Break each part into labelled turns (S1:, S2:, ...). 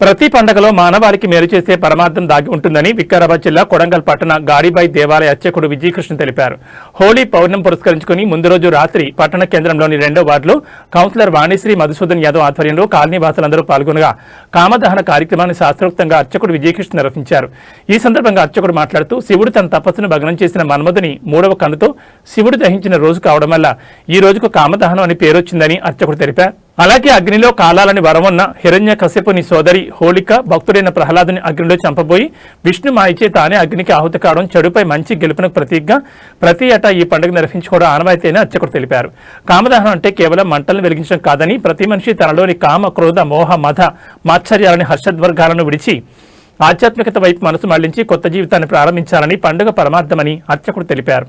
S1: ప్రతి పండుగలో మానవాళికి మేలు చేసే పరమార్థం దాగి ఉంటుందని వికారాబాద్ జిల్లా కొడంగల్ పట్టణ గాడిబాయి దేవాలయ అర్చకుడు విజయకృష్ణ తెలిపారు. హోలీ పౌర్ణమి పురస్కరించుకుని ముందు రోజు రాత్రి పట్టణ కేంద్రంలోని 2వ వార్డులో కౌన్సిలర్ వాణిశ్రీ మధుసూదన్ యాదవ్ ఆధ్వర్యంలో కాలనీ వాసులందరూ పాల్గొనగా కామదహన కార్యక్రమాన్ని శాస్త్రోక్తంగా అర్చకుడు విజయకృష్ణ నిర్వహించారు. ఈ సందర్భంగా అర్చకుడు మాట్లాడుతూ శివుడు తన తపస్సును భగ్నం చేసిన మన్మధుని 3వ కన్నుతో శివుడు దహించిన రోజు కావడం వల్ల ఈ రోజుకు కామదహనం అని పేరొచ్చిందని అర్చకుడు తెలిపారు. అలాగే అగ్నిలో కాలాలని వరమున్న హిరణ్యకశిపుని సోదరి హోళిక భక్తుడైన ప్రహ్లాదుని అగ్నిలో చంపబోయి విష్ణు మాయిచే తానే అగ్నికి ఆహుతి కావడం చెడుపై మంచి గెలుపునకు ప్రతీకగా ప్రతి ఏటా ఈ పండుగ నిర్వహించుకోవడం ఆనవాయితీ అని అర్చకుడు తెలిపారు. కామదహనం అంటే కేవలం మంటలను వెలిగించడం కాదని ప్రతి మనిషి తనలోని కామ, క్రోధ, మోహ, మద, మాత్సర్యాలని హర్షద్వర్గాలను విడిచి ఆధ్యాత్మికత వైపు మనసు మళ్లించి కొత్త జీవితాన్ని ప్రారంభించాలని పండుగ పరమార్థమని అర్చకుడు తెలిపారు.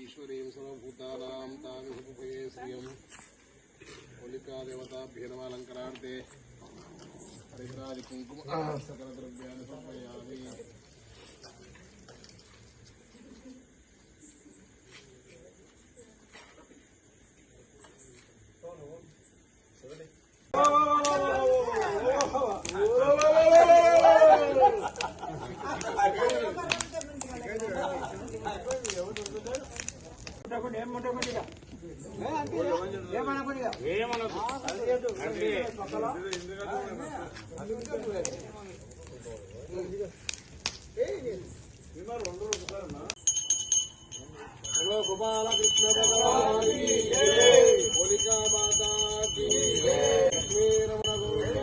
S2: ఈశ్వరీం సర్వభూతానాం తామిహుపయే శ్రియం హోళికా దేవతాభ్యో నమః అలంకరార్థే హరిద్రాది కుంకుమ సకల ద్రవ్యాన్ని సమర్పయామి. గోపాల కృష్ణ భగవాన్ కీ జై, హోళికా మాతా కీ జై, లక్ష్మీ రమణ గోవింద.